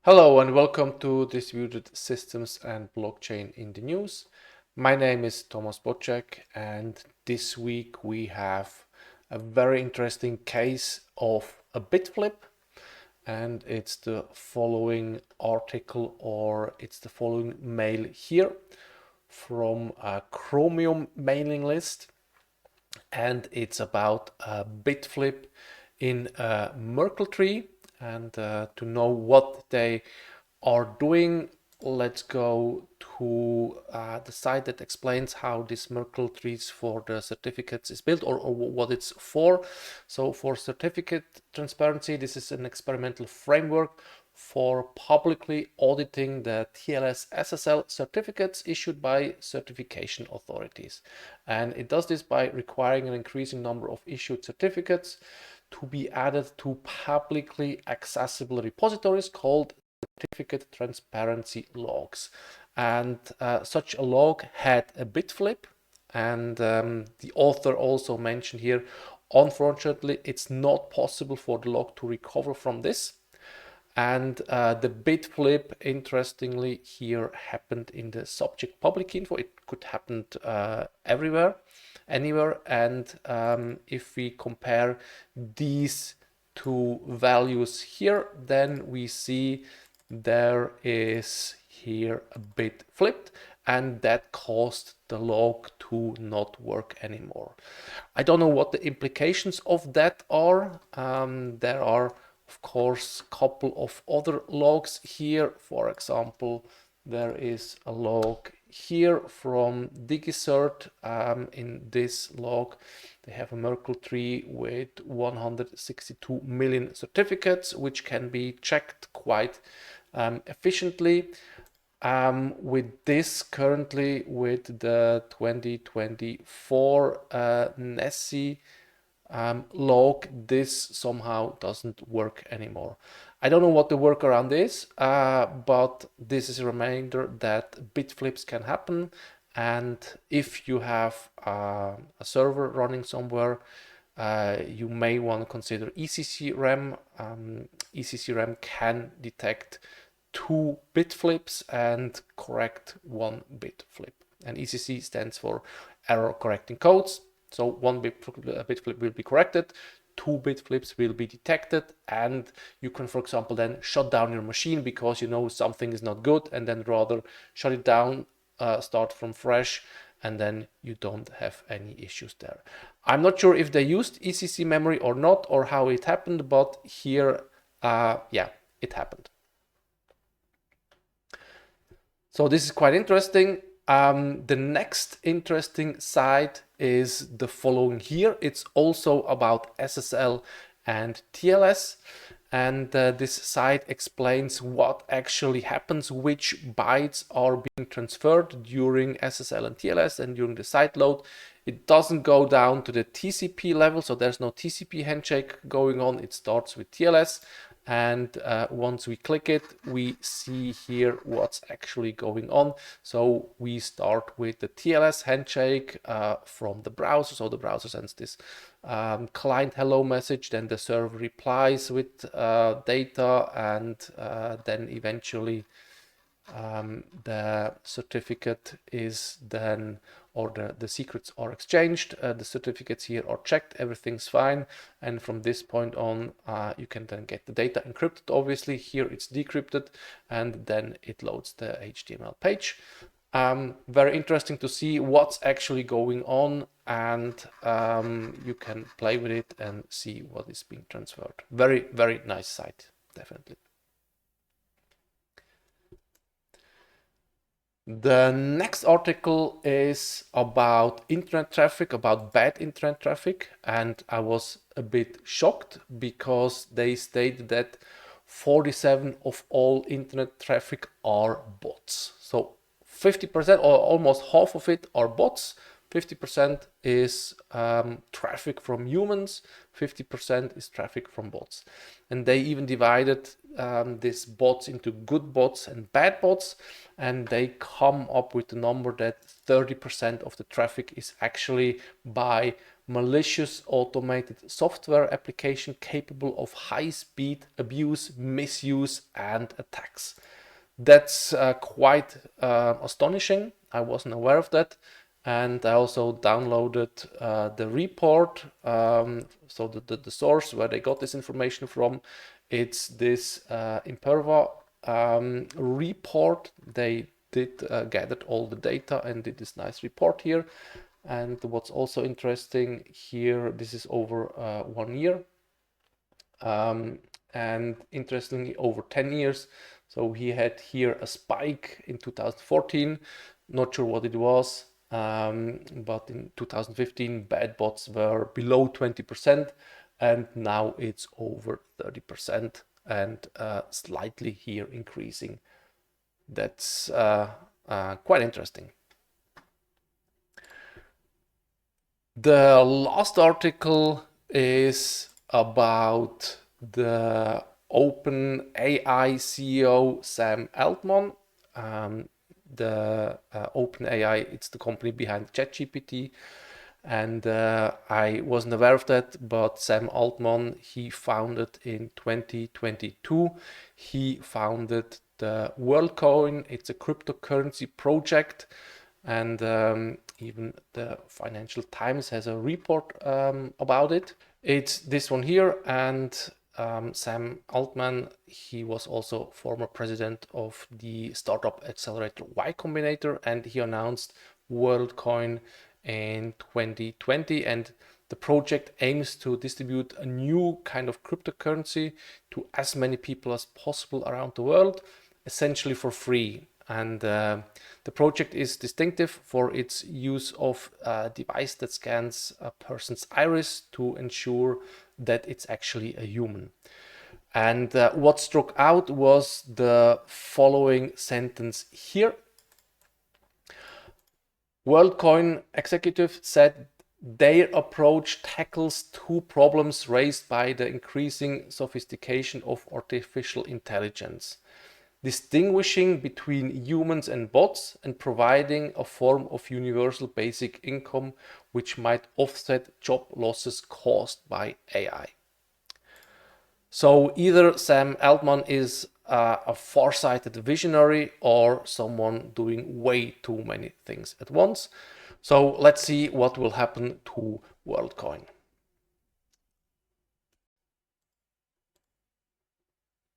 Hello and welcome to Distributed Systems and Blockchain in the News. My name is Thomas Bocek, and this week we have a very interesting case of a bit flip, and it's the following article, or it's the following mail here from a Chromium mailing list, and it's about a bit flip in a Merkle tree. And to know what they are doing, let's go to the site that explains how this Merkle trees for the certificates is built, or what it's for. So for certificate transparency, this is an experimental framework for publicly auditing the TLS SSL certificates issued by certification authorities. And it does this by requiring an increasing number of issued certificates to be added to publicly accessible repositories called certificate transparency logs. And such a log had a bit flip, and the author also mentioned here, unfortunately, it's not possible for the log to recover from this. And the bit flip, interestingly, here happened in the subject public info. It could happen everywhere, anywhere. And if we compare these two values here, then we see there is here a bit flipped, and that caused the log to not work anymore. I don't know what the implications of that are. There are, of course, a couple of other logs here. For example, there is a log here from DigiCert. In this log, they have a Merkle tree with 162 million certificates, which can be checked quite efficiently. With this, currently with the 2024 Nessie log, this somehow doesn't work anymore. I don't know what the workaround is, but this is a reminder that bit flips can happen. And if you have a server running somewhere, you may want to consider ECC RAM. ECC RAM can detect 2 bit flips and correct 1 bit flip. And ECC stands for error correcting codes. So 1 bit flip will be corrected, 2 bit flips will be detected, and you can, for example, then shut down your machine because you know something is not good, and then rather shut it down, start from fresh, and then you don't have any issues there. I'm not sure if they used ECC memory or not, or how it happened, but here, yeah, it happened. So this is quite interesting. The next interesting side is the following here. It's also about SSL and TLS. And this site explains what actually happens, which bytes are being transferred during SSL and TLS and during the site load. It doesn't go down to the TCP level, so there's no TCP handshake going on. It starts with TLS. And once we click it, we see here what's actually going on. So we start with the TLS handshake from the browser. So the browser sends this client hello message, then the server replies with data, and then eventually the certificate is then, or the secrets are exchanged, the certificates here are checked, everything's fine, and from this point on you can then get the data encrypted. Obviously here it's decrypted, and then it loads the HTML page. Very interesting to see what's actually going on, and you can play with it and see what is being transferred. Very, very nice site, definitely. The next article is about internet traffic, about bad internet traffic, and I was a bit shocked because they stated that 47% of all internet traffic are bots. So 50% or almost half of it are bots. 50% is traffic from humans, 50% is traffic from bots. And they even divided these bots into good bots and bad bots, and they come up with the number that 30% of the traffic is actually by malicious automated software application capable of high-speed abuse, misuse, and attacks. That's quite astonishing. I wasn't aware of that. And I also downloaded the report, so the source where they got this information from. It's this Imperva report. They did gathered all the data and did this nice report here. And what's also interesting here, this is over 1 year. And interestingly, over 10 years. So he had here a spike in 2014, not sure what it was, but in 2015 bad bots were below 20%, and now it's over 30% and slightly here increasing. That's quite interesting. The last article is about the OpenAI CEO Sam Altman. The OpenAI, it's the company behind ChatGPT, and I wasn't aware of that, but Sam Altman, he founded in 2022, he founded the Worldcoin. It's a cryptocurrency project, and even the Financial Times has a report about it. It's this one here, and Sam Altman, he was also former president of the startup accelerator Y Combinator, and he announced Worldcoin in 2020, and the project aims to distribute a new kind of cryptocurrency to as many people as possible around the world, essentially for free. And the project is distinctive for its use of a device that scans a person's iris to ensure that it's actually a human. And what struck out was the following sentence here. Worldcoin executive said their approach tackles two problems raised by the increasing sophistication of artificial intelligence: distinguishing between humans and bots, and providing a form of universal basic income which might offset job losses caused by AI. So either Sam Altman is a far-sighted visionary or someone doing way too many things at once. So let's see what will happen to Worldcoin.